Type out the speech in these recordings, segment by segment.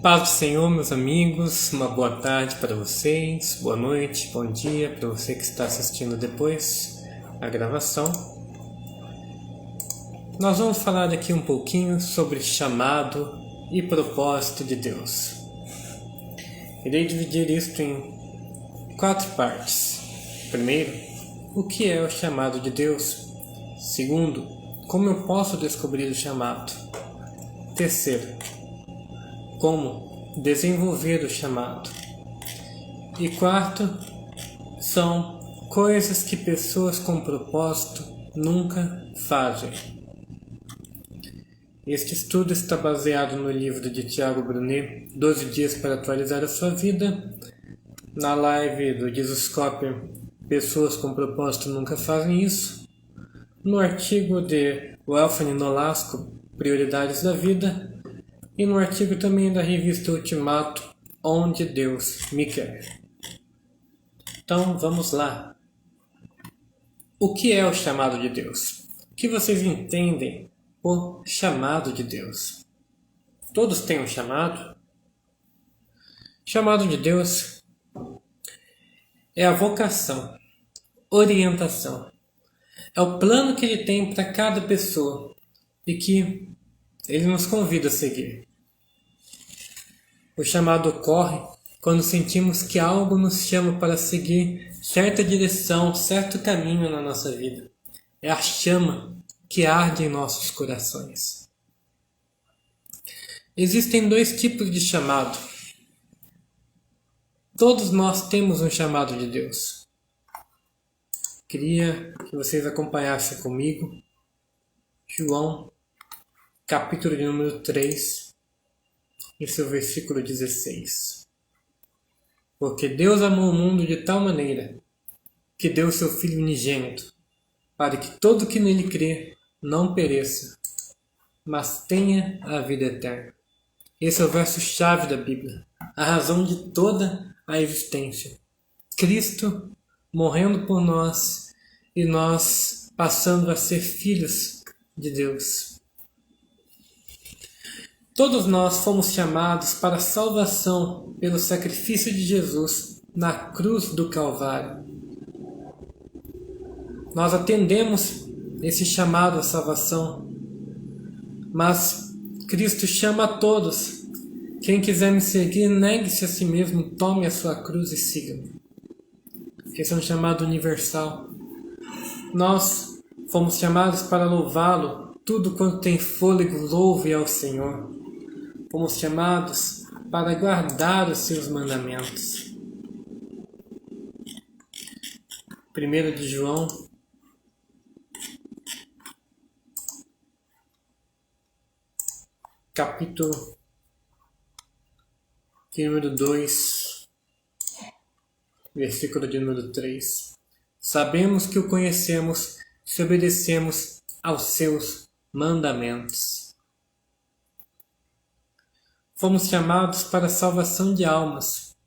Paz do Senhor, meus amigos, uma boa tarde para vocês, boa noite, bom dia para você que está assistindo depois a gravação. Nós vamos falar aqui um pouquinho sobre chamado e propósito de Deus. Irei dividir isto em 4 partes. Primeiro, o que é o chamado de Deus? Segundo, como eu posso descobrir o chamado? Terceiro, como desenvolver o chamado. E quarto, são coisas que pessoas com propósito nunca fazem. Este estudo está baseado no livro de Tiago Brunet, 12 dias para atualizar a sua vida. Na live do Jesuscope, pessoas com propósito nunca fazem isso. No artigo de Welfane Nolasco, Prioridades da Vida. E no artigo também da revista Ultimato, Onde Deus Me Quer. Então, vamos lá. O que é o chamado de Deus? O que vocês entendem por chamado de Deus? Todos têm um chamado? Chamado de Deus é a vocação, orientação. É o plano que Ele tem para cada pessoa e que Ele nos convida a seguir. O chamado ocorre quando sentimos que algo nos chama para seguir certa direção, certo caminho na nossa vida. É a chama que arde em nossos corações. Existem 2 tipos de chamado. Todos nós temos um chamado de Deus. Queria que vocês acompanhassem comigo João, capítulo de número 3, em seu versículo 16. Porque Deus amou o mundo de tal maneira que deu o seu Filho unigênito, para que todo que nele crê não pereça, mas tenha a vida eterna. Esse é o verso-chave da Bíblia, a razão de toda a existência. Cristo morrendo por nós e nós passando a ser filhos de Deus. Todos nós fomos chamados para a salvação pelo sacrifício de Jesus na cruz do Calvário. Nós atendemos esse chamado à salvação, mas Cristo chama a todos. Quem quiser me seguir, negue-se a si mesmo, tome a sua cruz e siga-me. Esse é um chamado universal. Nós fomos chamados para louvá-lo. Tudo quanto tem fôlego, louve ao Senhor. Fomos chamados para guardar os seus mandamentos. 1 de João, capítulo de número 2, versículo de número 3. Sabemos que o conhecemos se obedecemos aos seus mandamentos. Fomos chamados para a salvação de almas.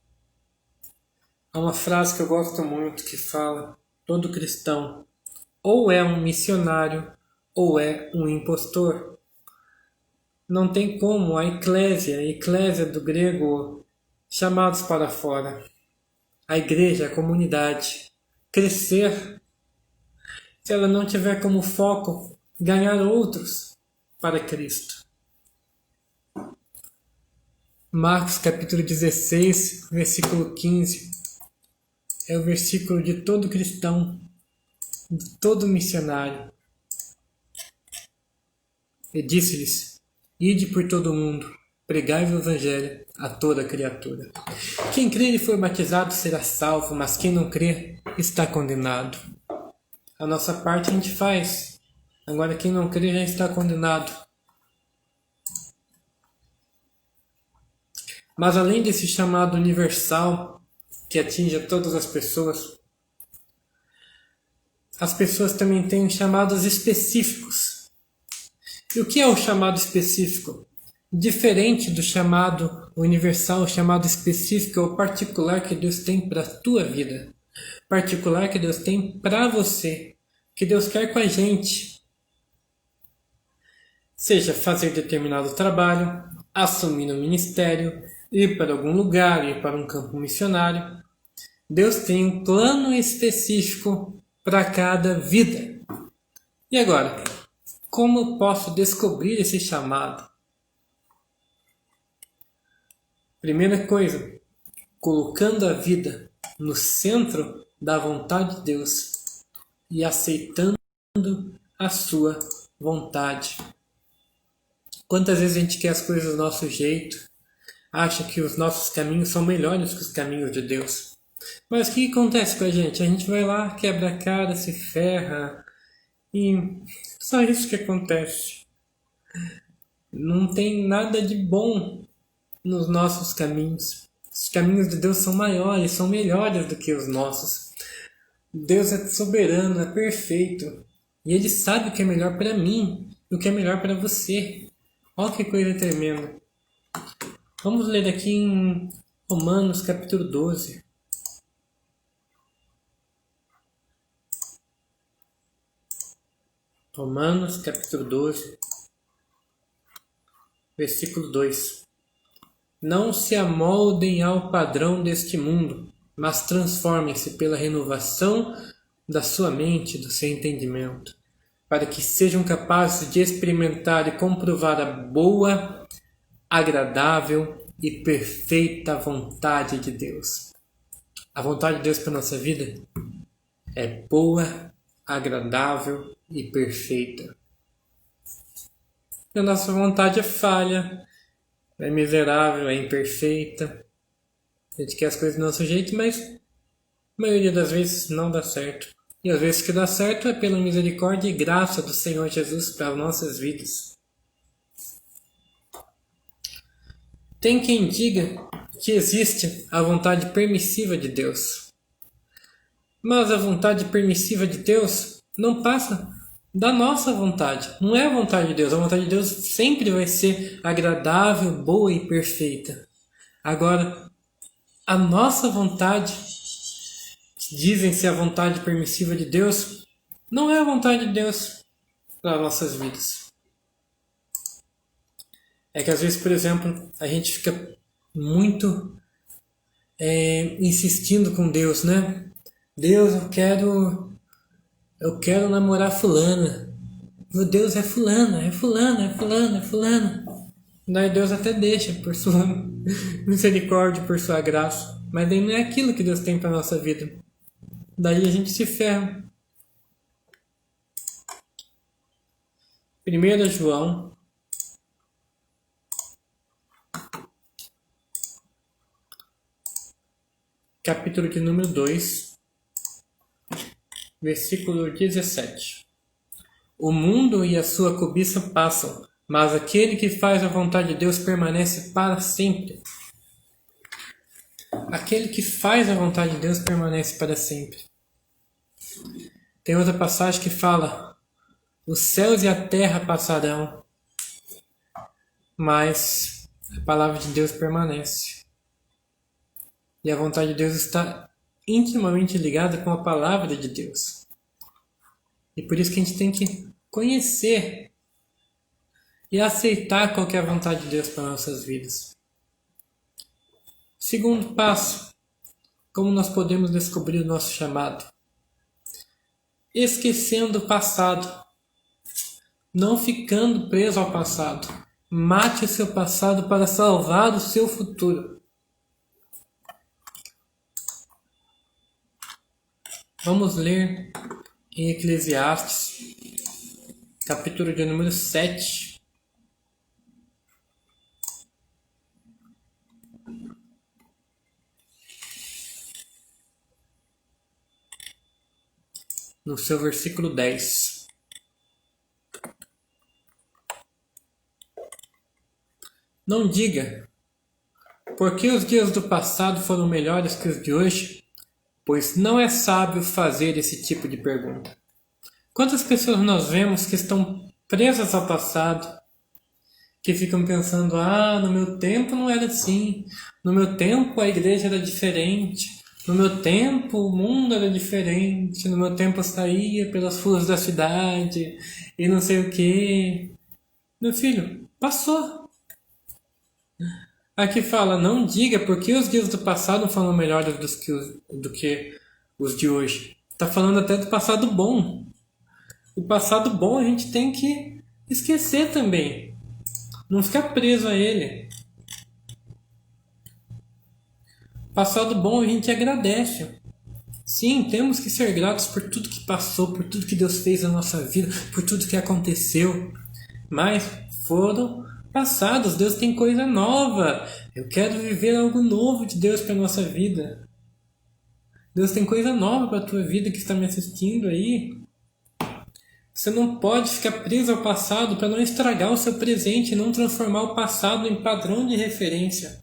Há uma frase que eu gosto muito que fala: todo cristão ou é um missionário ou é um impostor. Não tem como a eclésia do grego, chamados para fora. A igreja, a comunidade, crescer, se ela não tiver como foco ganhar outros para Cristo. Marcos capítulo 16, versículo 15, é o versículo de todo cristão, de todo missionário. E disse-lhes: ide por todo o mundo, pregai o evangelho a toda criatura. Quem crer e for batizado será salvo, mas quem não crer está condenado. A nossa parte a gente faz, agora quem não crer já está condenado. Mas além desse chamado universal que atinge a todas as pessoas também têm chamados específicos. E o que é o chamado específico? Diferente do chamado universal, o chamado específico é o particular que Deus tem para a tua vida. Particular que Deus tem para você. Que Deus quer com a gente. Seja fazer determinado trabalho, assumir um ministério, ir para algum lugar, ir para um campo missionário. Deus tem um plano específico para cada vida. E agora, como eu posso descobrir esse chamado? Primeira coisa, colocando a vida no centro da vontade de Deus e aceitando a sua vontade. Quantas vezes a gente quer as coisas do nosso jeito, acha que os nossos caminhos são melhores que os caminhos de Deus. Mas o que acontece com a gente? A gente vai lá, quebra a cara, se ferra e só isso que acontece. Não tem nada de bom nos nossos caminhos. Os caminhos de Deus são maiores, são melhores do que os nossos. Deus é soberano, é perfeito. E Ele sabe o que é melhor para mim e o que é melhor para você. Olha que coisa tremenda. Vamos ler aqui em Romanos capítulo 12. Romanos capítulo 12, versículo 2. Não se amoldem ao padrão deste mundo, mas transformem-se pela renovação da sua mente, do seu entendimento, para que sejam capazes de experimentar e comprovar a boa, agradável e perfeita vontade de Deus. A vontade de Deus para a nossa vida é boa, agradável e perfeita. A nossa vontade é falha, é miserável, é imperfeita. A gente quer as coisas do nosso jeito, mas a maioria das vezes não dá certo. E às vezes que dá certo é pela misericórdia e graça do Senhor Jesus para as nossas vidas. Tem quem diga que existe a vontade permissiva de Deus. Mas a vontade permissiva de Deus não passa da nossa vontade. Não é a vontade de Deus. A vontade de Deus sempre vai ser agradável, boa e perfeita. Agora, a nossa vontade, que dizem ser a vontade permissiva de Deus, não é a vontade de Deus para as nossas vidas. É que às vezes, por exemplo, a gente fica muito insistindo com Deus, né? Deus, eu quero namorar fulana. Meu Deus, é fulana, é fulana, é fulana, é fulana. Daí Deus até deixa por sua misericórdia, por sua graça. Mas daí não é aquilo que Deus tem para nossa vida. Daí a gente se ferra. 1 João capítulo de número 2, versículo 17. O mundo e a sua cobiça passam, mas aquele que faz a vontade de Deus permanece para sempre. Aquele que faz a vontade de Deus permanece para sempre. Tem outra passagem que fala: os céus e a terra passarão, mas a palavra de Deus permanece. E a vontade de Deus está intimamente ligada com a palavra de Deus. E por isso que a gente tem que conhecer e aceitar qual que é a vontade de Deus para nossas vidas. Segundo passo, como nós podemos descobrir o nosso chamado? Esquecendo o passado. Não ficando preso ao passado. Mate o seu passado para salvar o seu futuro. Vamos ler em Eclesiastes, capítulo de número 7. No seu versículo 10. Não diga, porque os dias do passado foram melhores que os de hoje, pois não é sábio fazer esse tipo de pergunta. Quantas pessoas nós vemos que estão presas ao passado, que ficam pensando, no meu tempo não era assim, no meu tempo a igreja era diferente, no meu tempo o mundo era diferente, no meu tempo eu saía pelas ruas da cidade e não sei o que. Meu filho, passou. Aqui fala, não diga porque os dias do passado foram melhores do que os de hoje. Está falando até do passado bom. O passado bom a gente tem que esquecer também. Não ficar preso a ele. Passado bom a gente agradece. Sim, temos que ser gratos por tudo que passou, por tudo que Deus fez na nossa vida, por tudo que aconteceu. Mas foram passados, Deus tem coisa nova. Eu quero viver algo novo de Deus para nossa vida. Deus tem coisa nova para a tua vida que está me assistindo aí. Você não pode ficar preso ao passado para não estragar o seu presente e não transformar o passado em padrão de referência.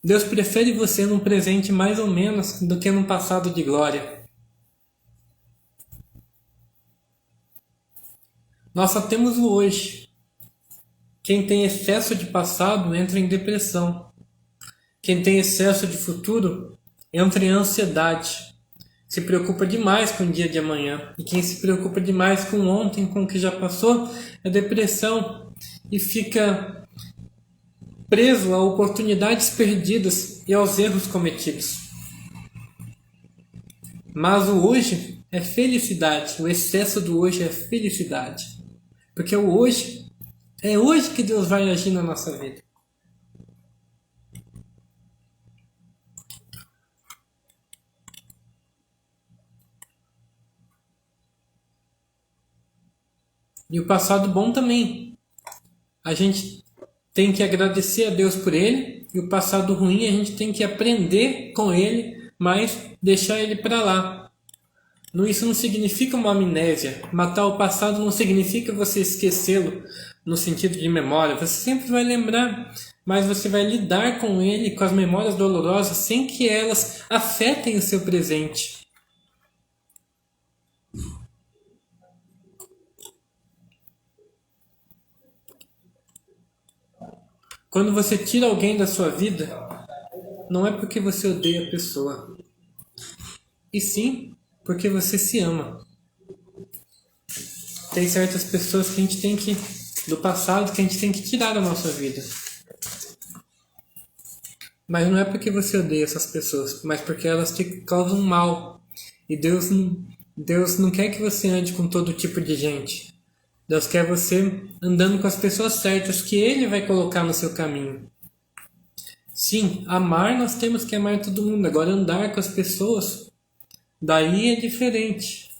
Deus prefere você num presente mais ou menos do que num passado de glória. Nós só temos o hoje. Quem tem excesso de passado entra em depressão. Quem tem excesso de futuro entra em ansiedade. Se preocupa demais com o dia de amanhã. E quem se preocupa demais com ontem, com o que já passou, é depressão. E fica preso a oportunidades perdidas e aos erros cometidos. Mas o hoje é felicidade. O excesso do hoje é felicidade. Porque o hoje é hoje que Deus vai agir na nossa vida. E o passado bom também. A gente tem que agradecer a Deus por ele. E o passado ruim a gente tem que aprender com ele, mas deixar ele para lá. Isso não significa uma amnésia. Matar o passado não significa você esquecê-lo no sentido de memória. Você sempre vai lembrar, mas você vai lidar com ele, com as memórias dolorosas, sem que elas afetem o seu presente. Quando você tira alguém da sua vida, não é porque você odeia a pessoa, e sim porque você se ama. Tem certas pessoas que a gente tem que, do passado, que a gente tem que tirar da nossa vida. Mas não é porque você odeia essas pessoas, mas porque elas te causam mal. E Deus não quer que você ande com todo tipo de gente. Deus quer você andando com as pessoas certas que Ele vai colocar no seu caminho. Sim, amar nós temos que amar todo mundo. Agora andar com as pessoas, daí é diferente.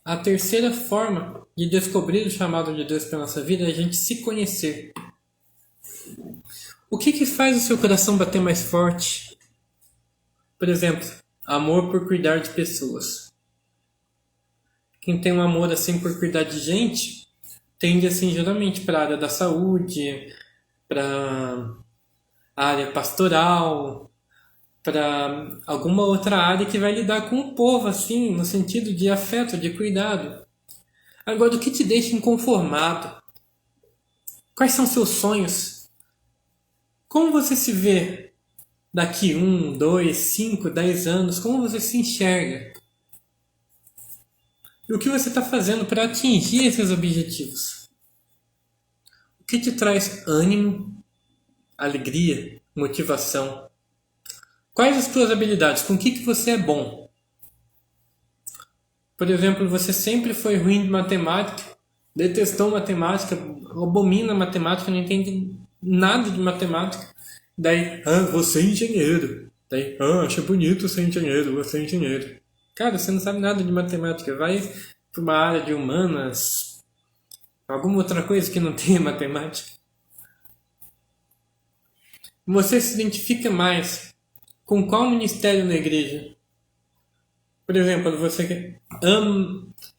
A terceira forma de descobrir o chamado de Deus para a nossa vida é a gente se conhecer. O que faz o seu coração bater mais forte? Por exemplo, amor por cuidar de pessoas. Quem tem um amor assim por cuidar de gente, tende assim geralmente para a área da saúde, para a área pastoral, para alguma outra área que vai lidar com o povo, assim, no sentido de afeto, de cuidado. Agora, o que te deixa inconformado? Quais são seus sonhos? Como você se vê daqui 1, 2, 5, 10 anos? Como você se enxerga? E o que você está fazendo para atingir esses objetivos? O que te traz ânimo, alegria, motivação? Quais as tuas habilidades? Com o que você é bom? Por exemplo, você sempre foi ruim de matemática, detestou matemática, abomina matemática, não entende nada de matemática. Daí, você é engenheiro. Daí, acha bonito ser engenheiro, você é engenheiro. Cara, você não sabe nada de matemática. Vai para uma área de humanas, alguma outra coisa que não tenha matemática. Você se identifica mais com qual ministério na igreja? Por exemplo, você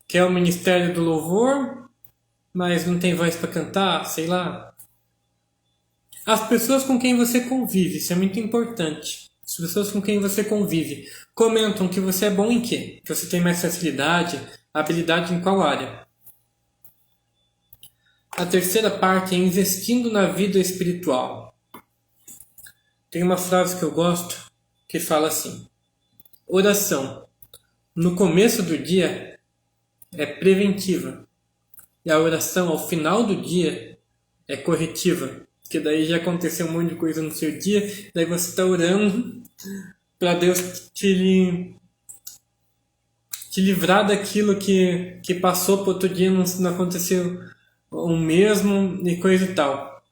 quer o ministério do louvor, mas não tem voz para cantar, sei lá. As pessoas com quem você convive, isso é muito importante. As pessoas com quem você convive comentam que você é bom em quê? Que você tem mais facilidade, habilidade em qual área? A terceira parte é investindo na vida espiritual. Tem uma frase que eu gosto que fala assim: oração no começo do dia é preventiva. E a oração ao final do dia é corretiva. Porque daí já aconteceu um monte de coisa no seu dia, daí você está orando para Deus te livrar daquilo que passou para outro dia, não aconteceu o mesmo e coisa e tal.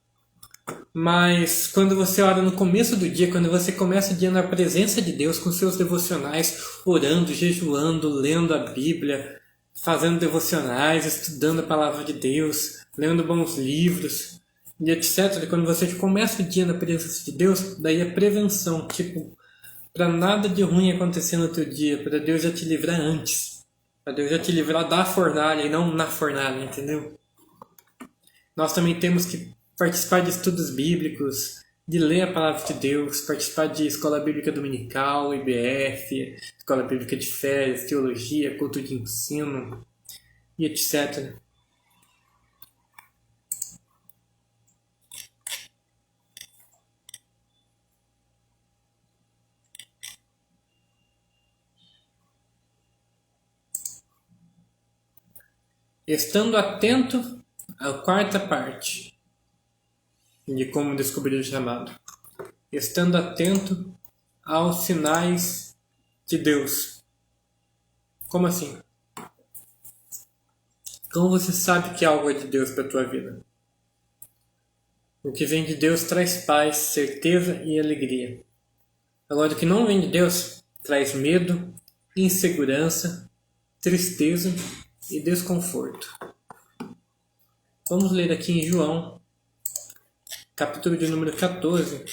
Mas quando você ora no começo do dia, quando você começa o dia na presença de Deus, com seus devocionais, orando, jejuando, lendo a Bíblia, fazendo devocionais, estudando a palavra de Deus, lendo bons livros, e etc. Quando você começa o dia na presença de Deus, daí é prevenção, tipo, para nada de ruim acontecer no teu dia, para Deus já te livrar antes, para Deus já te livrar da fornalha e não na fornalha, entendeu? Nós também temos que participar de estudos bíblicos, de ler a palavra de Deus, participar de escola bíblica dominical, IBF, escola bíblica de férias, teologia, culto de ensino e etc. Estando atento à quarta parte de como descobrir o chamado. Estando atento aos sinais de Deus. Como assim? Como você sabe que algo é de Deus para a tua vida? O que vem de Deus traz paz, certeza e alegria. Agora, o que não vem de Deus traz medo, insegurança, tristeza e desconforto. Vamos ler aqui em João, capítulo de número 14,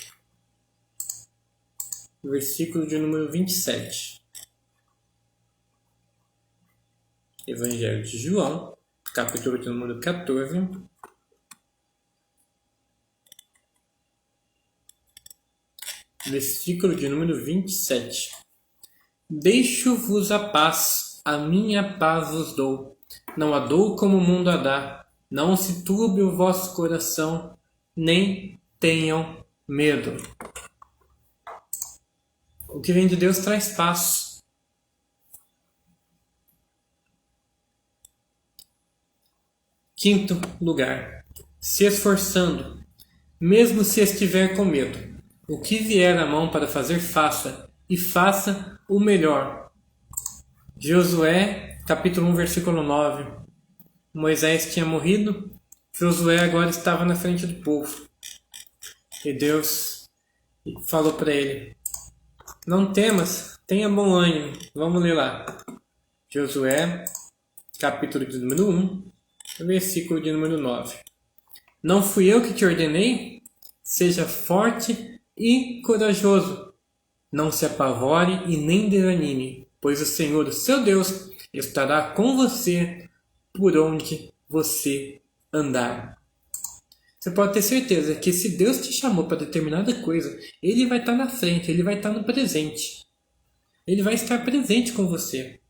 versículo de número 27. Evangelho de João, capítulo de número 14, versículo de número 27. Deixo-vos a paz, a minha paz vos dou. Não a dou como o mundo a dá. Não se turbe o vosso coração, nem tenham medo. O que vem de Deus traz paz. Quinto lugar, se esforçando, mesmo se estiver com medo. O que vier à mão para fazer, faça, e faça o melhor. Josué, capítulo 1, versículo 9. Moisés tinha morrido, Josué agora estava na frente do povo. E Deus falou para ele: não temas, tenha bom ânimo. Vamos ler lá. Josué, capítulo de número 1, versículo de número 9. Não fui eu que te ordenei? Seja forte e corajoso. Não se apavore e nem desanime, pois o Senhor, o seu Deus, estará com você por onde você andar. Você pode ter certeza que se Deus te chamou para determinada coisa, Ele vai estar na frente, Ele vai estar no presente. Ele vai estar presente com você.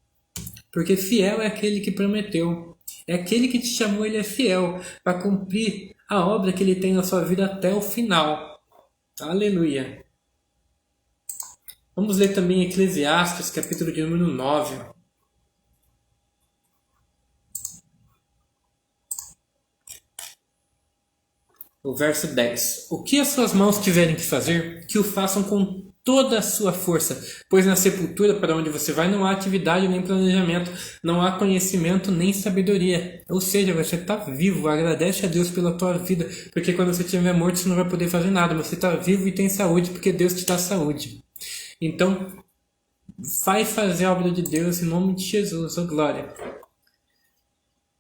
Porque fiel é aquele que prometeu. É aquele que te chamou, Ele é fiel para cumprir a obra que Ele tem na sua vida até o final. Aleluia. Vamos ler também Eclesiastes, capítulo de número 9. O verso 10. O que as suas mãos tiverem que fazer, que o façam com toda a sua força, pois na sepultura para onde você vai não há atividade nem planejamento, não há conhecimento nem sabedoria. Ou seja, você está vivo, agradece a Deus pela tua vida, porque quando você estiver morto você não vai poder fazer nada, você está vivo e tem saúde, porque Deus te dá saúde. Então, vai fazer a obra de Deus em nome de Jesus, oh glória.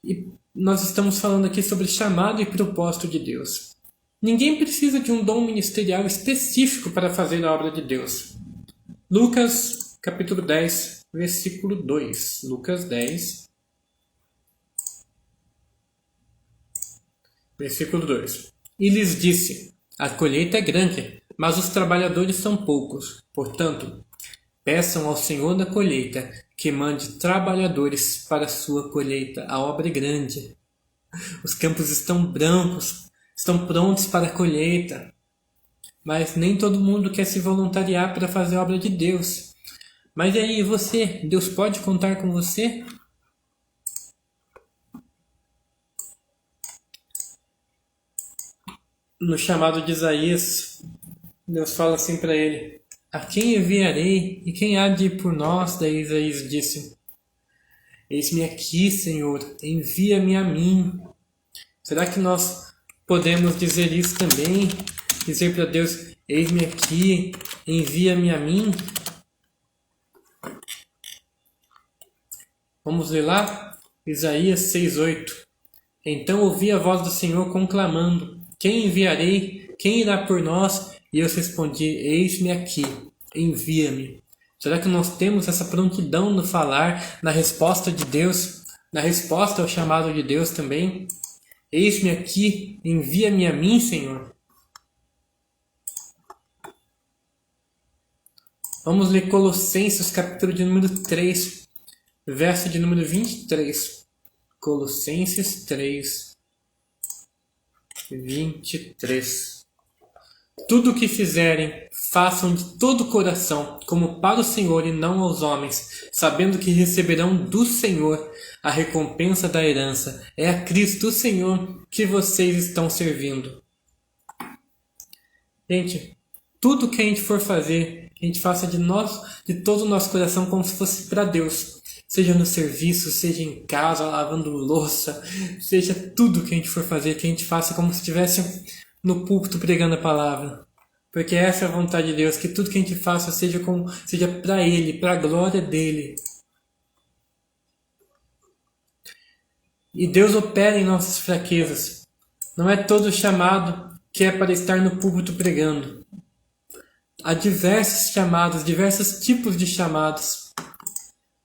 E nós estamos falando aqui sobre chamado e propósito de Deus. Ninguém precisa de um dom ministerial específico para fazer a obra de Deus. Lucas, capítulo 10, versículo 2. Lucas 10, versículo 2. E lhes disse: a colheita é grande, mas os trabalhadores são poucos. Portanto, peçam ao Senhor da colheita que mande trabalhadores para a sua colheita. A obra é grande. Os campos estão brancos, estão prontos para a colheita. Mas nem todo mundo quer se voluntariar para fazer a obra de Deus. Mas e aí, você? Deus pode contar com você? no chamado de Isaías, Deus fala assim para ele: a quem enviarei e quem há de ir por nós? Daí Isaías disse: eis-me aqui, Senhor, envia-me a mim. Será que nós podemos dizer isso também? Dizer para Deus: eis-me aqui, envia-me a mim? Vamos ler lá? Isaías 6:8. Então ouvi a voz do Senhor conclamando: quem enviarei? Quem irá por nós? E eu respondi: eis-me aqui, envia-me. Será que nós temos essa prontidão no falar, na resposta de Deus, na resposta ao chamado de Deus também? Eis-me aqui, envia-me a mim, Senhor. Vamos ler Colossenses, capítulo de número 3, verso de número 23. Colossenses 3, 23. Tudo o que fizerem, façam de todo o coração, como para o Senhor e não aos homens, sabendo que receberão do Senhor a recompensa da herança. É a Cristo, o Senhor, que vocês estão servindo. Gente, tudo que a gente for fazer, que a gente faça de todo o nosso coração, como se fosse para Deus. Seja no serviço, seja em casa, lavando louça, seja tudo que a gente for fazer, que a gente faça como se estivesse no púlpito pregando a palavra. Porque essa é a vontade de Deus, que tudo que a gente faça seja para Ele, para a glória dEle. E Deus opera em nossas fraquezas. Não é todo chamado que é para estar no púlpito pregando. Há diversos chamados, diversos tipos de chamados.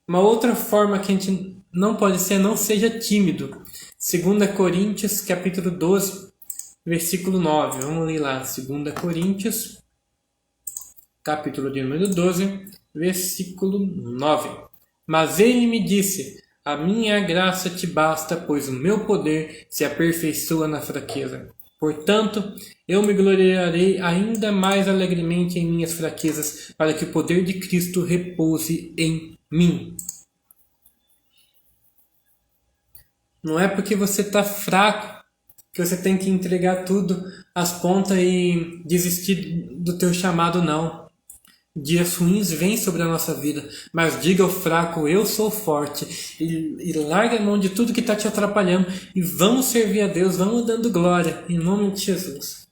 Uma outra forma que a gente não pode ser, não seja tímido. 2 Coríntios, capítulo 12, versículo 9. Vamos ler lá. 2 Coríntios, capítulo de número 12, versículo 9. Mas ele me disse: a minha graça te basta, pois o meu poder se aperfeiçoa na fraqueza. Portanto, eu me gloriarei ainda mais alegremente em minhas fraquezas, para que o poder de Cristo repouse em mim. Não é porque você está fraco que você tem que entregar tudo às pontas e desistir do teu chamado, não. Dias ruins vêm sobre a nossa vida, mas diga ao fraco: eu sou forte, e larga a mão de tudo que está te atrapalhando e vamos servir a Deus, vamos dando glória em nome de Jesus.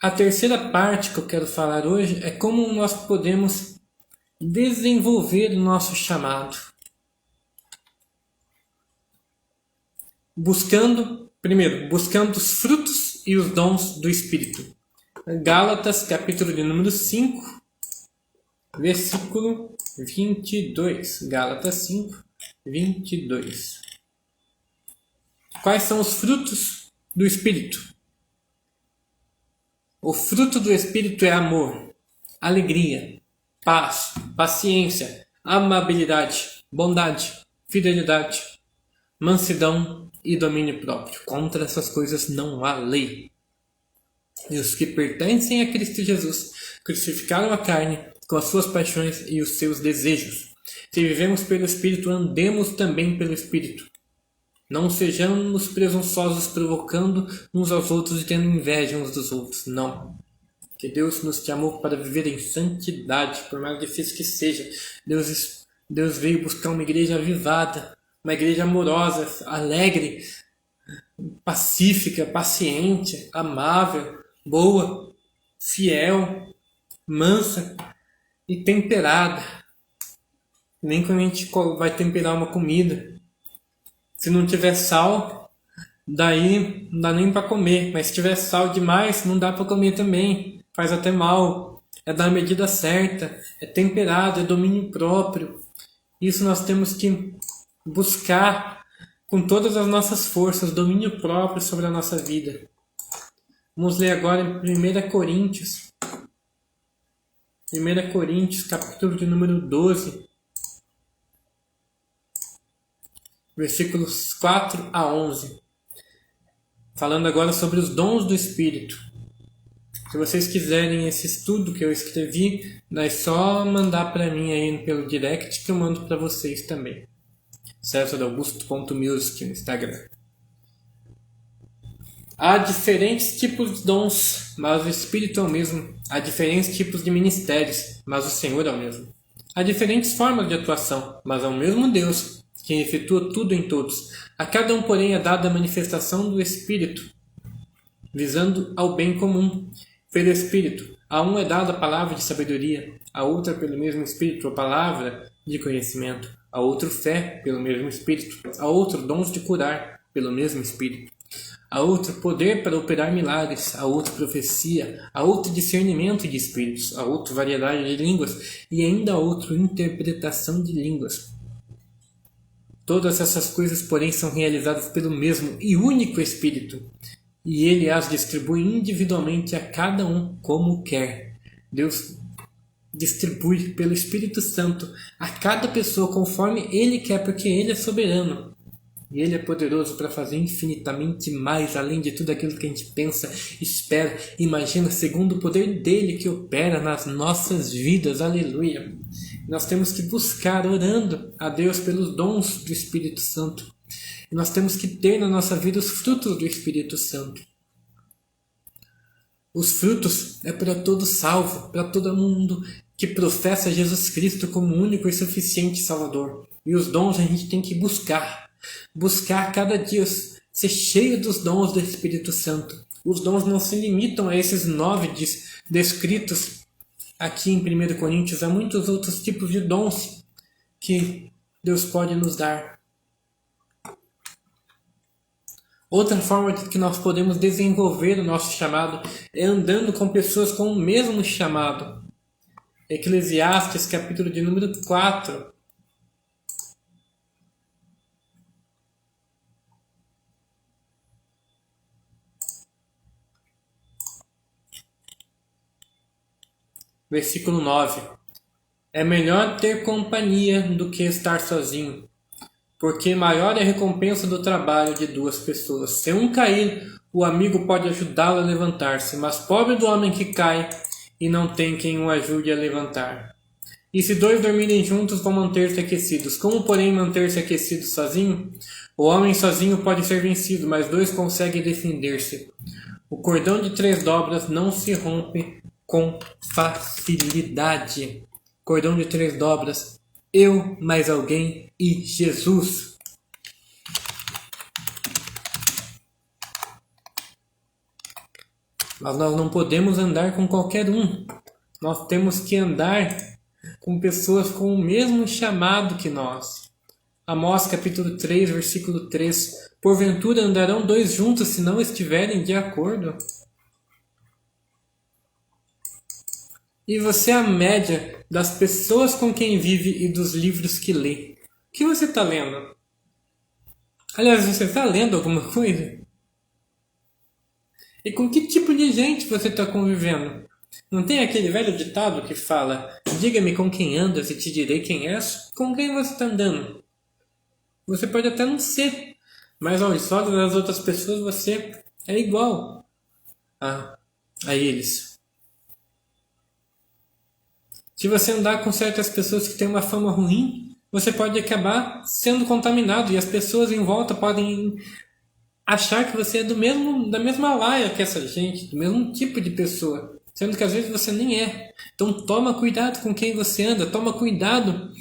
A terceira parte que eu quero falar hoje é como nós podemos desenvolver o nosso chamado. Buscando os frutos e os dons do Espírito. Gálatas, capítulo de número 5, versículo 22. Gálatas 5, 22. Quais são os frutos do Espírito? O fruto do Espírito é amor, alegria, paz, paciência, amabilidade, bondade, fidelidade, mansidão e domínio próprio. Contra essas coisas não há lei. E os que pertencem a Cristo Jesus crucificaram a carne com as suas paixões e os seus desejos. Se vivemos pelo Espírito, andemos também pelo Espírito. Não sejamos presunçosos, provocando uns aos outros e tendo inveja uns dos outros. Não. Que Deus nos chamou para viver em santidade, por mais difícil que seja. Deus veio buscar uma igreja avivada, uma igreja amorosa, alegre, pacífica, paciente, amável, boa, fiel, mansa e temperada. Nem quando a gente vai temperar uma comida, se não tiver sal, daí não dá nem para comer. Mas se tiver sal demais, não dá para comer também. Faz até mal. É da medida certa, é temperado, é domínio próprio. Isso nós temos que buscar com todas as nossas forças, domínio próprio sobre a nossa vida. Vamos ler agora em 1 Coríntios. 1 Coríntios, capítulo de número 12. Versículos 4 a 11. Falando agora sobre os dons do Espírito. Se vocês quiserem esse estudo que eu escrevi, é só mandar para mim aí pelo direct que eu mando para vocês também. CésarAugusto.music no Instagram. Há diferentes tipos de dons, mas o Espírito é o mesmo. Há diferentes tipos de ministérios, mas o Senhor é o mesmo. Há diferentes formas de atuação, mas é o mesmo Deus, quem efetua tudo em todos. A cada um, porém, é dada a manifestação do Espírito, visando ao bem comum. Pelo Espírito, a um é dada a palavra de sabedoria, a outra, pelo mesmo Espírito, a palavra de conhecimento, a outro fé, pelo mesmo Espírito, a outro dons de curar, pelo mesmo Espírito, a outro poder para operar milagres, a outro profecia, a outro discernimento de espíritos, a outro variedade de línguas e ainda a outro interpretação de línguas. Todas essas coisas, porém, são realizadas pelo mesmo e único Espírito, e ele as distribui individualmente a cada um como quer. Deus distribui pelo Espírito Santo a cada pessoa conforme ele quer, porque ele é soberano. E ele é poderoso para fazer infinitamente mais, além de tudo aquilo que a gente pensa, espera, imagina, segundo o poder dele que opera nas nossas vidas. Aleluia! Nós temos que buscar, orando a Deus pelos dons do Espírito Santo. E nós temos que ter na nossa vida os frutos do Espírito Santo. Os frutos é para todo salvo, para todo mundo que professa Jesus Cristo como único e suficiente Salvador. E os dons a gente tem que buscar. Buscar cada dia ser cheio dos dons do Espírito Santo. Os dons não se limitam a esses 9 descritos aqui em 1 Coríntios. Há muitos outros tipos de dons que Deus pode nos dar. Outra forma que nós podemos desenvolver o nosso chamado é andando com pessoas com o mesmo chamado. Eclesiastes, capítulo de número 4. Versículo 9. É melhor ter companhia do que estar sozinho, porque maior é a recompensa do trabalho de 2 pessoas. Se um cair, o amigo pode ajudá-lo a levantar-se, mas pobre do homem que cai e não tem quem o ajude a levantar. E se 2 dormirem juntos, vão manter-se aquecidos. Como, porém, manter-se aquecido sozinho? O homem sozinho pode ser vencido, mas 2 conseguem defender-se. O cordão de 3 dobras não se rompe com facilidade. Cordão de 3 dobras. Eu, mais alguém e Jesus. Mas nós não podemos andar com qualquer um. Nós temos que andar com pessoas com o mesmo chamado que nós. Amós capítulo 3, versículo 3. Porventura andarão 2 juntos se não estiverem de acordo? E você é a média das pessoas com quem vive e dos livros que lê. O que você está lendo? Aliás, você está lendo alguma coisa? E com que tipo de gente você está convivendo? Não tem aquele velho ditado que fala: diga-me com quem andas e te direi quem és? Com quem você está andando? Você pode até não ser, mas aos olhos das outras pessoas você é igual a eles. Se você andar com certas pessoas que têm uma fama ruim, você pode acabar sendo contaminado e as pessoas em volta podem achar que você é da mesma laia que essa gente, do mesmo tipo de pessoa, sendo que às vezes você nem é. Então toma cuidado com quem você anda, toma cuidado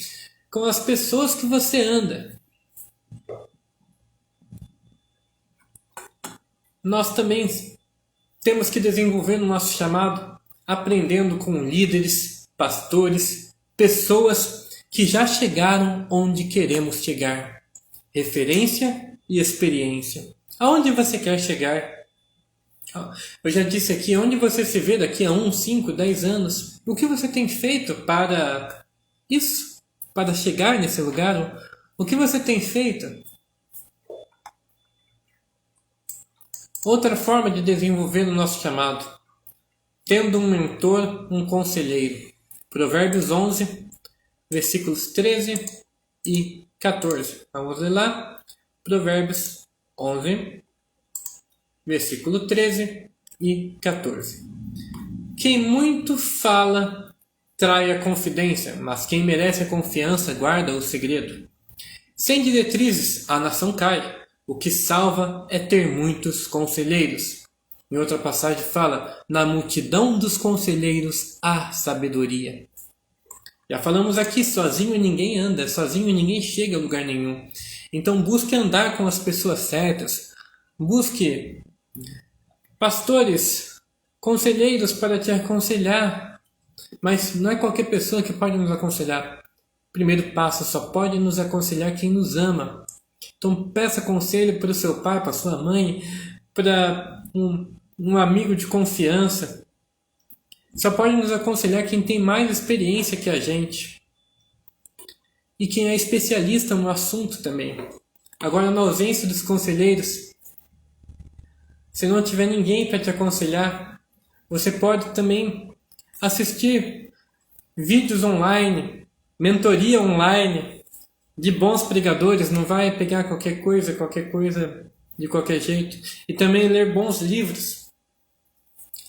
com as pessoas que você anda. Nós também temos que desenvolver o nosso chamado aprendendo com líderes, pastores, pessoas que já chegaram onde queremos chegar. Referência e experiência. Aonde você quer chegar? Eu já disse aqui, onde você se vê daqui a 1, 5, 10 anos? O que você tem feito para isso? Para chegar nesse lugar? O que você tem feito? Outra forma de desenvolver o nosso chamado. Tendo um mentor, um conselheiro. Provérbios 11, versículos 13 e 14. Vamos ler lá. Provérbios 11, versículo 13 e 14. Quem muito fala trai a confidência, mas quem merece a confiança guarda o segredo. Sem diretrizes, a nação cai, O que salva é ter muitos conselheiros. Em outra passagem fala, na multidão dos conselheiros há sabedoria. Já falamos aqui, sozinho ninguém anda, sozinho ninguém chega a lugar nenhum. Então busque andar com as pessoas certas. Busque pastores, conselheiros para te aconselhar. Mas não é qualquer pessoa que pode nos aconselhar. Primeiro passo, só pode nos aconselhar quem nos ama. Então peça conselho para o seu pai, para a sua mãe, para um amigo de confiança. Só pode nos aconselhar quem tem mais experiência que a gente. E quem é especialista no assunto também. Agora, na ausência dos conselheiros, se não tiver ninguém para te aconselhar, você pode também assistir vídeos online, mentoria online de bons pregadores. Não vai pegar qualquer coisa de qualquer jeito. E também ler bons livros.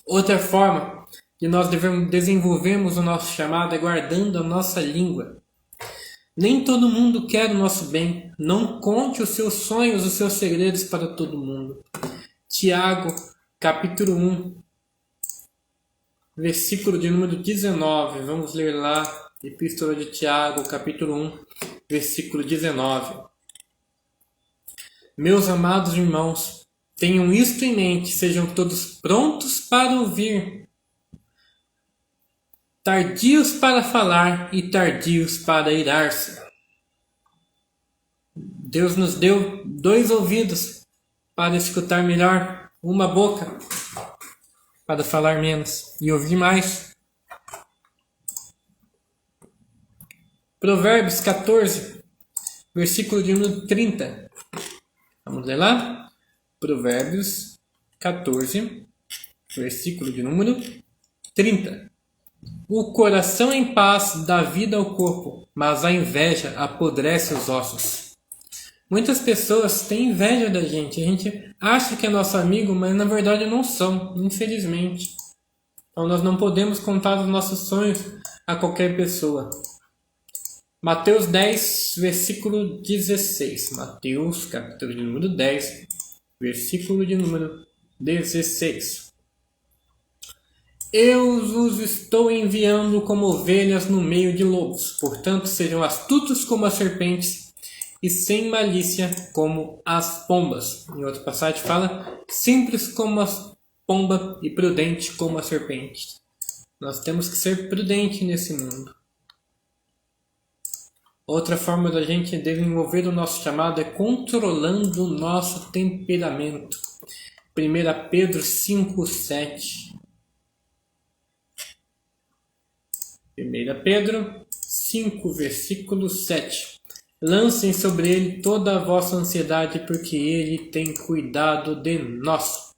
Outra forma de nós desenvolvermos o nosso chamado é guardando a nossa língua. Nem todo mundo quer o nosso bem. Não conte os seus sonhos, os seus segredos para todo mundo. Tiago, capítulo 1, versículo de número 19. Vamos ler lá, Epístola de Tiago, capítulo 1, versículo 19. Meus amados irmãos, tenham isto em mente, sejam todos prontos para ouvir, tardios para falar e tardios para irar-se. Deus nos deu 2 ouvidos para escutar melhor, uma boca para falar menos e ouvir mais. Provérbios 14, versículo de número 30. Vamos ler lá? Provérbios 14, versículo de número 30. O coração em paz dá vida ao corpo, mas a inveja apodrece os ossos. Muitas pessoas têm inveja da gente. A gente acha que é nosso amigo, mas na verdade não são, infelizmente. Então nós não podemos contar os nossos sonhos a qualquer pessoa. Mateus 10, versículo 16. Mateus, capítulo de número 10, versículo de número 16. Eu vos estou enviando como ovelhas no meio de lobos. Portanto, sejam astutos como as serpentes e sem malícia como as pombas. Em outra passagem fala, simples como a pomba e prudente como a serpente. Nós temos que ser prudentes nesse mundo. Outra forma da gente desenvolver o nosso chamado é controlando o nosso temperamento. 1 Pedro 5, 7. 1 Pedro 5, versículo 7. Lancem sobre ele toda a vossa ansiedade, porque ele tem cuidado de nós.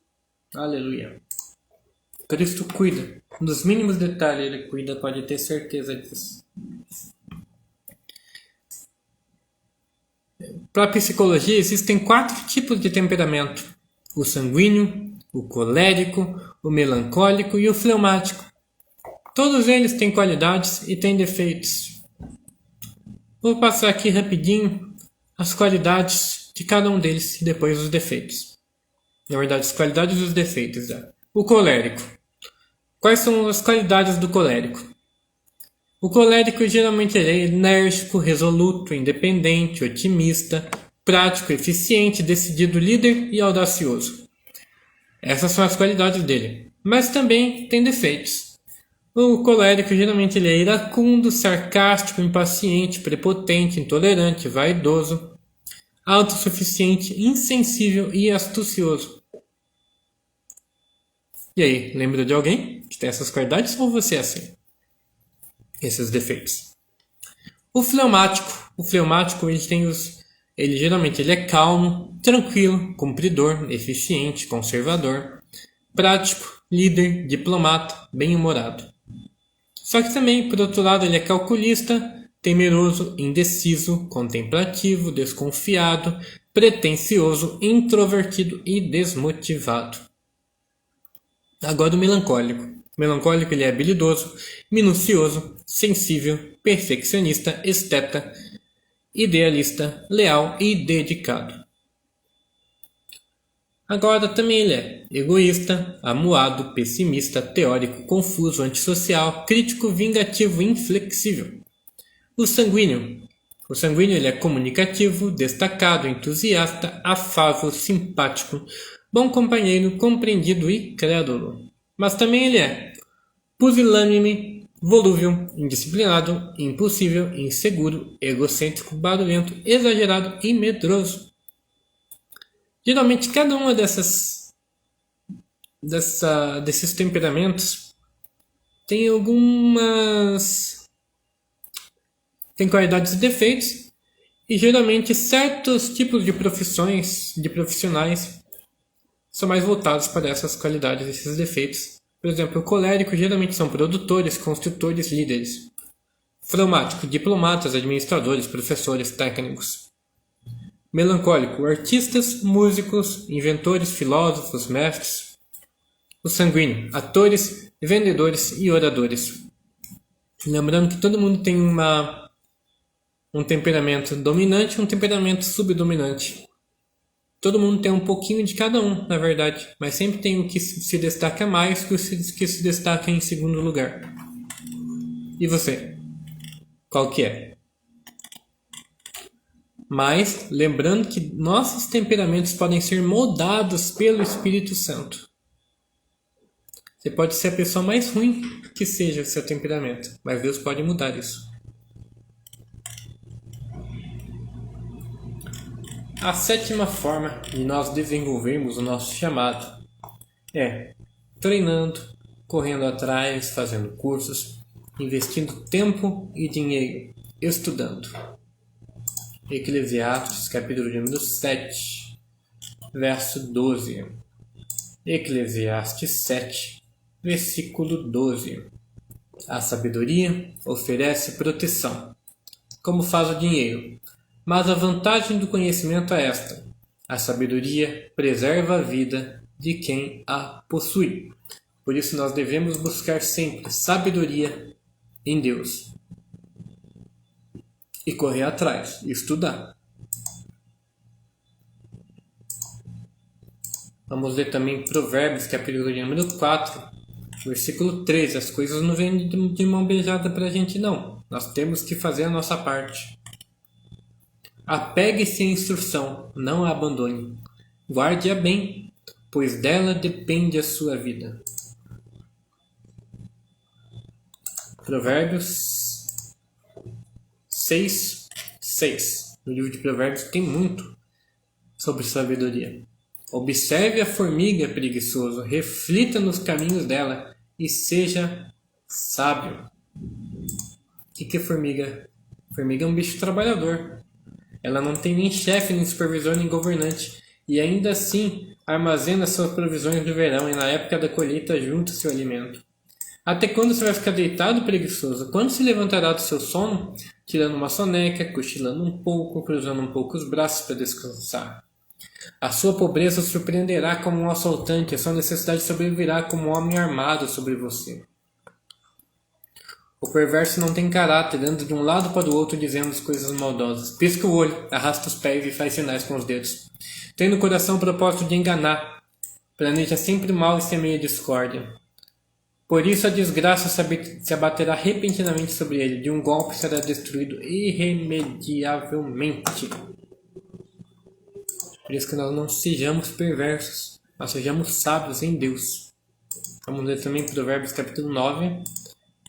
Aleluia. Cristo cuida. Nos mínimos detalhes ele cuida, pode ter certeza disso. Para a psicologia existem 4 tipos de temperamento. O sanguíneo, o colérico, o melancólico e o fleumático. Todos eles têm qualidades e têm defeitos. Vou passar aqui rapidinho as qualidades de cada um deles e depois os defeitos. Na verdade, as qualidades e os defeitos. O colérico. Quais são as qualidades do colérico? O colérico geralmente é enérgico, resoluto, independente, otimista, prático, eficiente, decidido, líder e audacioso. Essas são as qualidades dele. Mas também tem defeitos. O colérico geralmente ele é iracundo, sarcástico, impaciente, prepotente, intolerante, vaidoso, autossuficiente, insensível e astucioso. E aí, lembra de alguém que tem essas qualidades ou você é assim? Esses defeitos. O fleumático ele geralmente ele é calmo, tranquilo, cumpridor, eficiente, conservador, prático, líder, diplomata, bem-humorado. Só que também, por outro lado, ele é calculista, temeroso, indeciso, contemplativo, desconfiado, pretensioso, introvertido e desmotivado. Agora o melancólico. O melancólico ele é habilidoso, minucioso, sensível, perfeccionista, esteta, idealista, leal e dedicado. Agora também ele é egoísta, amuado, pessimista, teórico, confuso, antissocial, crítico, vingativo, inflexível. O sanguíneo. O sanguíneo ele é comunicativo, destacado, entusiasta, afável, simpático, bom companheiro, compreendido e crédulo. Mas também ele é pusilânime, volúvel, indisciplinado, impossível, inseguro, egocêntrico, barulhento, exagerado e medroso. Geralmente, cada uma desses temperamentos tem tem qualidades e defeitos, e geralmente certos tipos de profissionais, são mais voltados para essas qualidades e esses defeitos. Por exemplo, o colérico geralmente são produtores, construtores, líderes. Fleumático, diplomatas, administradores, professores, técnicos. Melancólico, artistas, músicos, inventores, filósofos, mestres. O sanguíneo, atores, vendedores e oradores. Lembrando que todo mundo tem um temperamento dominante e um temperamento subdominante. Todo mundo tem um pouquinho de cada um, na verdade, mas sempre tem o que se destaca mais que o que se destaca em segundo lugar. E você? Qual que é? Mas, lembrando que nossos temperamentos podem ser moldados pelo Espírito Santo. Você pode ser a pessoa mais ruim que seja o seu temperamento, mas Deus pode mudar isso. A sétima forma de nós desenvolvermos o nosso chamado é treinando, correndo atrás, fazendo cursos, investindo tempo e dinheiro, estudando. Eclesiastes, capítulo número 7, verso 12. Eclesiastes 7, versículo 12. A sabedoria oferece proteção, como faz o dinheiro, mas a vantagem do conhecimento é esta: a sabedoria preserva a vida de quem a possui. Por isso nós devemos buscar sempre sabedoria em Deus. E correr atrás, estudar. Vamos ler também Provérbios, capítulo número 4, versículo 13. As coisas não vêm de mão beijada para a gente, não. Nós temos que fazer a nossa parte. Apegue-se à instrução, não a abandone. Guarde-a bem, pois dela depende a sua vida. Provérbios 6. No livro de Provérbios tem muito sobre sabedoria. Observe a formiga, preguiçoso, reflita nos caminhos dela e seja sábio. O que é formiga? Formiga é um bicho trabalhador. Ela não tem nem chefe, nem supervisor, nem governante, e ainda assim armazena suas provisões do verão e na época da colheita junta seu alimento. Até quando você vai ficar deitado, preguiçoso? Quando se levantará do seu sono, tirando uma soneca, cochilando um pouco, cruzando um pouco os braços para descansar? A sua pobreza surpreenderá como um assaltante, a sua necessidade sobrevirá como um homem armado sobre você. O perverso não tem caráter, anda de um lado para o outro dizendo as coisas maldosas. Pisca o olho, arrasta os pés e faz sinais com os dedos. Tem no coração o propósito de enganar. Planeja sempre mal e semeia discórdia. Por isso a desgraça se abaterá repentinamente sobre ele. De um golpe será destruído irremediavelmente. Por isso que nós não sejamos perversos, nós sejamos sábios em Deus. Vamos ler também Provérbios capítulo 9,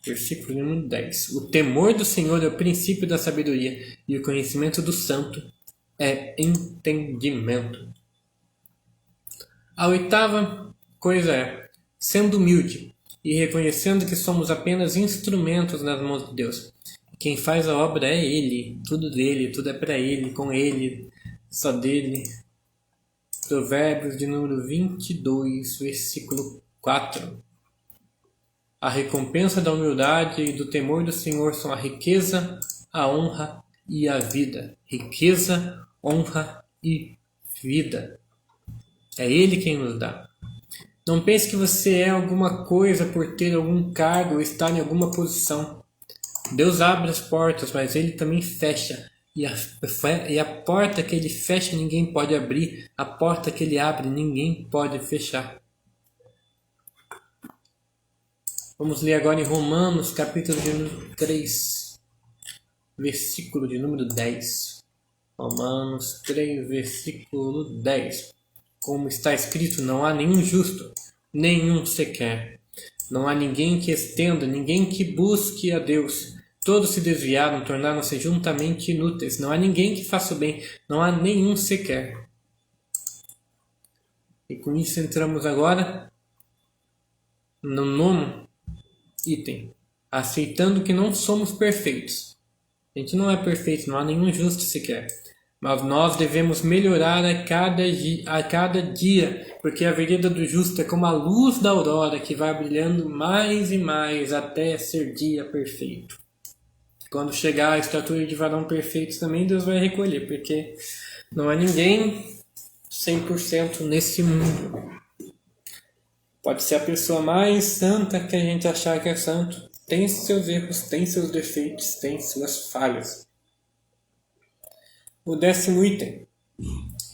versículo número 10. O temor do Senhor é o princípio da sabedoria, e o conhecimento do santo é entendimento. A oitava coisa é, sendo humilde e reconhecendo que somos apenas instrumentos nas mãos de Deus. Quem faz a obra é Ele, tudo é para Ele, com Ele, só dele. Provérbios de número 22, versículo 4. A recompensa da humildade e do temor do Senhor são a riqueza, a honra e a vida. Riqueza, honra e vida. É Ele quem nos dá. Não pense que você é alguma coisa por ter algum cargo ou estar em alguma posição. Deus abre as portas, mas Ele também fecha. E a porta que ele fecha, ninguém pode abrir. A porta que ele abre, ninguém pode fechar. Vamos ler agora em Romanos, capítulo de número 3, versículo de número 10. Romanos 3, versículo 10. Como está escrito, não há nenhum justo, nenhum sequer. Não há ninguém que estenda, ninguém que busque a Deus. Todos se desviaram, tornaram-se juntamente inúteis. Não há ninguém que faça o bem, não há nenhum sequer. E com isso entramos agora no 9º item. Aceitando que não somos perfeitos. A gente não é perfeito, não há nenhum justo sequer. Mas nós devemos melhorar a cada dia, porque a vereda do justo é como a luz da aurora que vai brilhando mais e mais até ser dia perfeito. Quando chegar a estatura de varão perfeito também, Deus vai recolher, porque não há ninguém 100% nesse mundo. Pode ser a pessoa mais santa que a gente achar que é santo. Tem seus erros, tem seus defeitos, tem suas falhas. O 10º item.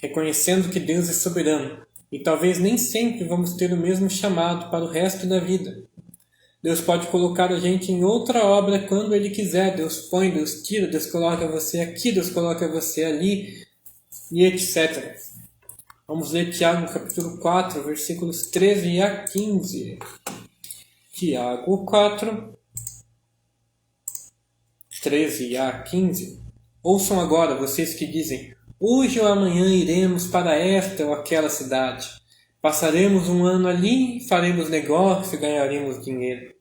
Reconhecendo que Deus é soberano. E talvez nem sempre vamos ter o mesmo chamado para o resto da vida. Deus pode colocar a gente em outra obra quando Ele quiser. Deus põe, Deus tira, Deus coloca você aqui, Deus coloca você ali, e etc. Vamos ler Tiago capítulo 4, versículos 13 a 15. Tiago 4, 13 a 15. Ouçam agora, vocês que dizem, hoje ou amanhã iremos para esta ou aquela cidade. Passaremos um ano ali, faremos negócio e ganharemos dinheiro.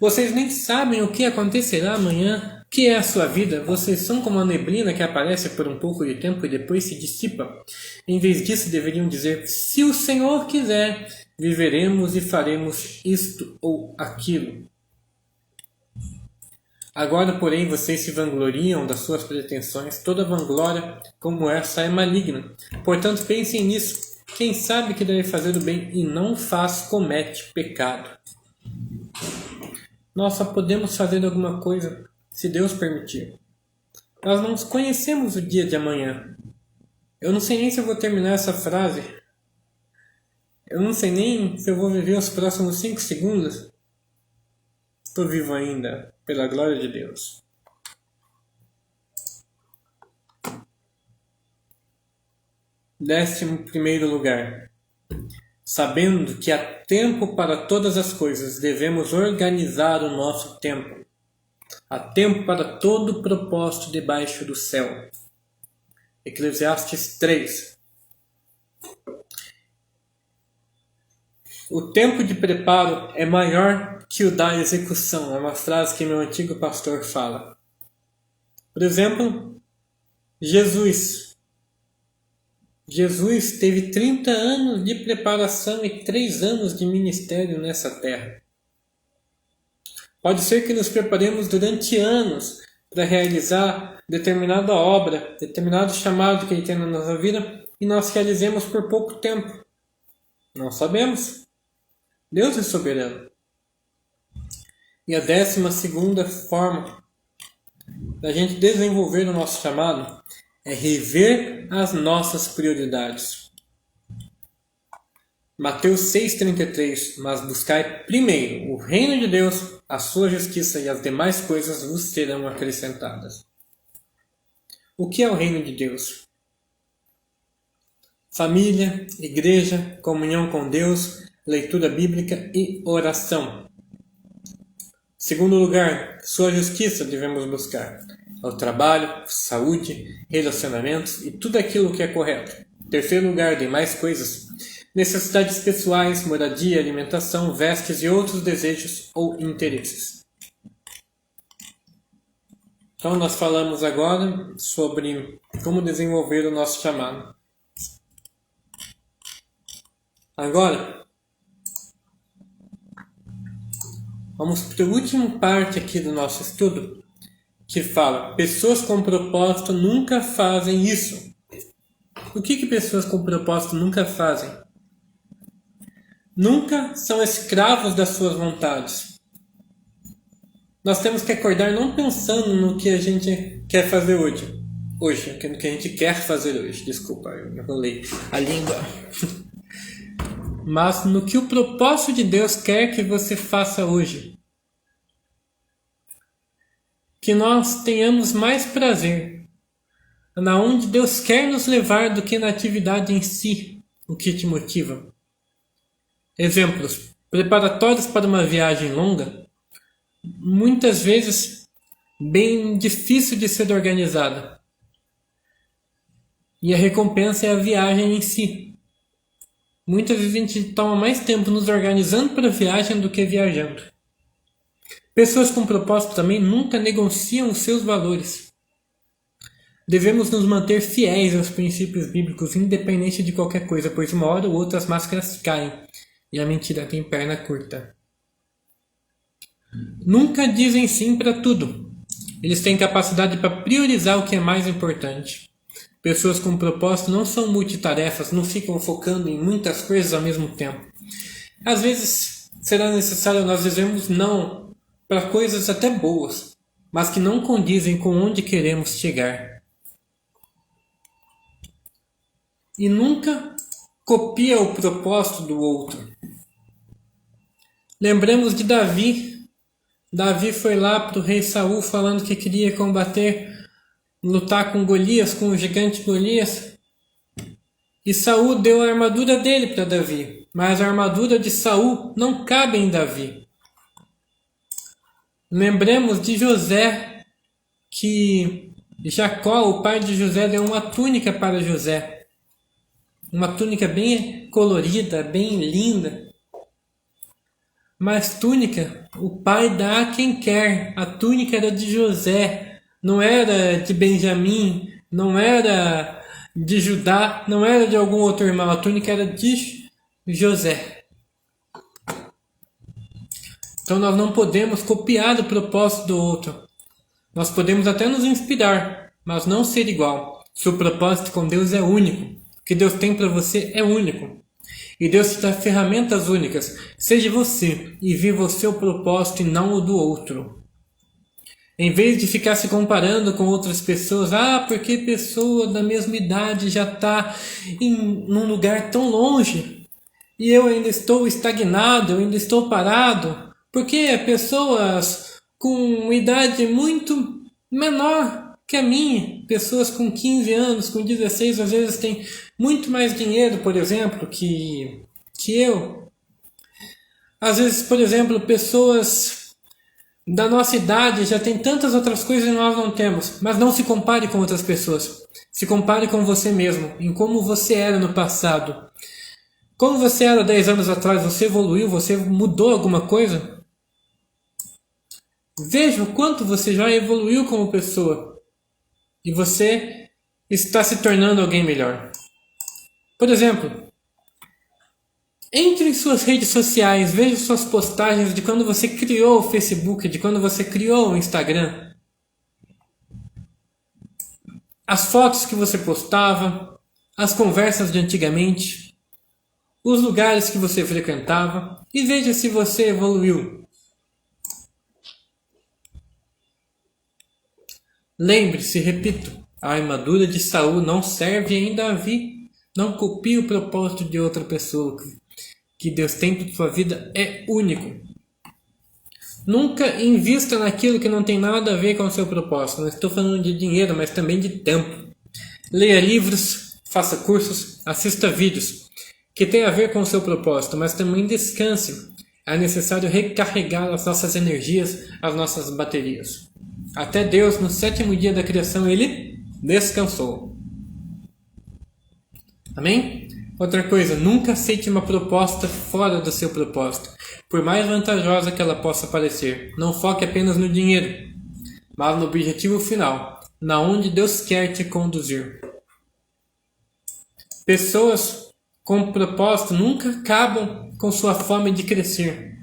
Vocês nem sabem o que acontecerá amanhã. O que é a sua vida? Vocês são como a neblina que aparece por um pouco de tempo e depois se dissipa. Em vez disso, deveriam dizer, se o Senhor quiser, viveremos e faremos isto ou aquilo. Agora, porém, vocês se vangloriam das suas pretensões. Toda vanglória como essa é maligna. Portanto, pensem nisso. Quem sabe que deve fazer o bem e não faz, comete pecado. Nós só podemos fazer alguma coisa se Deus permitir. Nós não conhecemos o dia de amanhã. Eu não sei nem se eu vou terminar essa frase. Eu não sei nem se eu vou viver os próximos 5 segundos. Estou vivo ainda, pela glória de Deus. Décimo primeiro lugar. Sabendo que há tempo para todas as coisas, devemos organizar o nosso tempo. Há tempo para todo propósito debaixo do céu. Eclesiastes 3. O tempo de preparo é maior que o da execução. É uma frase que meu antigo pastor fala. Por exemplo, Jesus teve 30 anos de preparação e 3 anos de ministério nessa terra. Pode ser que nos preparemos durante anos para realizar determinada obra, determinado chamado que Ele tem na nossa vida, e nós realizemos por pouco tempo. Não sabemos. Deus é soberano. E a 12ª forma da gente desenvolver o nosso chamado é rever as nossas prioridades. Mateus 6,33. Mas buscai primeiro o reino de Deus, a sua justiça, e as demais coisas vos serão acrescentadas. O que é o reino de Deus? Família, igreja, comunhão com Deus, leitura bíblica e oração. Segundo lugar, sua justiça devemos buscar. O trabalho, saúde, relacionamentos e tudo aquilo que é correto. Terceiro lugar, demais coisas. Necessidades pessoais, moradia, alimentação, vestes e outros desejos ou interesses. Então nós falamos agora sobre como desenvolver o nosso chamado. Agora, vamos para a última parte aqui do nosso estudo, que fala, pessoas com propósito nunca fazem isso. O que pessoas com propósito nunca fazem? Nunca são escravos das suas vontades. Nós temos que acordar não pensando no que a gente quer fazer hoje. hoje, aquilo que a gente quer fazer hoje. Desculpa, eu enrolei a língua. Mas no que o propósito de Deus quer que você faça hoje. Que nós tenhamos mais prazer na onde Deus quer nos levar do que na atividade em si, o que te motiva. Exemplos preparatórios para uma viagem longa, muitas vezes bem difícil de ser organizada. E a recompensa é a viagem em si. Muitas vezes a gente toma mais tempo nos organizando para a viagem do que viajando. Pessoas com propósito também nunca negociam os seus valores. Devemos nos manter fiéis aos princípios bíblicos, independente de qualquer coisa, pois uma hora ou outra as máscaras caem e a mentira tem perna curta. Nunca dizem sim para tudo. Eles têm capacidade para priorizar o que é mais importante. Pessoas com propósito não são multitarefas, não ficam focando em muitas coisas ao mesmo tempo. Às vezes será necessário nós dizermos não para coisas até boas, mas que não condizem com onde queremos chegar. E nunca copia o propósito do outro. Lembramos de Davi. Davi foi lá para o rei Saul falando que queria lutar com Golias, com o gigante Golias. E Saul deu a armadura dele para Davi, mas a armadura de Saul não cabe em Davi. Lembremos de José, que Jacó, o pai de José, deu uma túnica para José. Uma túnica bem colorida, bem linda. Mas túnica, o pai dá a quem quer. A túnica era de José, não era de Benjamim, não era de Judá, não era de algum outro irmão. A túnica era de José. Então nós não podemos copiar o propósito do outro. Nós podemos até nos inspirar, mas não ser igual. Seu propósito com Deus é único. O que Deus tem para você é único. E Deus te dá ferramentas únicas. Seja você e viva o seu propósito e não o do outro. Em vez de ficar se comparando com outras pessoas, porque pessoa da mesma idade já está num lugar tão longe e eu ainda estou estagnado, eu ainda estou parado. Porque pessoas com idade muito menor que a minha, pessoas com 15 anos, com 16, às vezes têm muito mais dinheiro, por exemplo, que eu. Às vezes, por exemplo, pessoas da nossa idade já têm tantas outras coisas e nós não temos. Mas não se compare com outras pessoas. Se compare com você mesmo, em como você era no passado. Como você era 10 anos atrás, você evoluiu, você mudou alguma coisa? Veja o quanto você já evoluiu como pessoa. E você está se tornando alguém melhor. Por exemplo, entre em suas redes sociais, veja suas postagens de quando você criou o Facebook, de quando você criou o Instagram. As fotos que você postava, as conversas de antigamente, os lugares que você frequentava e veja se você evoluiu. Lembre-se, repito, a armadura de Saul não serve em Davi. Não copie o propósito de outra pessoa. Que Deus tem para sua vida é único. Nunca invista naquilo que não tem nada a ver com o seu propósito. Não estou falando de dinheiro, mas também de tempo. Leia livros, faça cursos, assista vídeos que tem a ver com o seu propósito, mas também descanse. É necessário recarregar as nossas energias, as nossas baterias. Até Deus, no 7º dia da criação, Ele descansou. Amém? Outra coisa, nunca aceite uma proposta fora do seu propósito, por mais vantajosa que ela possa parecer. Não foque apenas no dinheiro, mas no objetivo final, na onde Deus quer te conduzir. Pessoas com propósito nunca acabam com sua fome de crescer.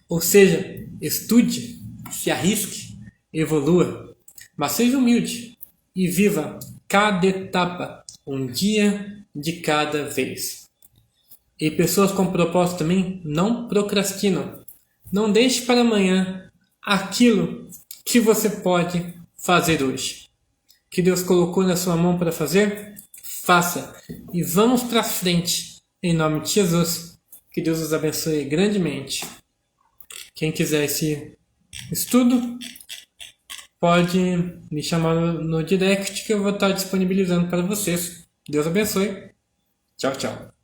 Ou seja, estude, se arrisque, evolua, mas seja humilde e viva cada etapa, um dia de cada vez. E pessoas com propósito também não procrastinam. Não deixe para amanhã aquilo que você pode fazer hoje. que Deus colocou na sua mão para fazer, faça. E vamos para frente. Em nome de Jesus. Que Deus os abençoe grandemente. Quem quiser esse estudo, pode me chamar no direct que eu vou estar disponibilizando para vocês. Deus abençoe. Tchau, tchau.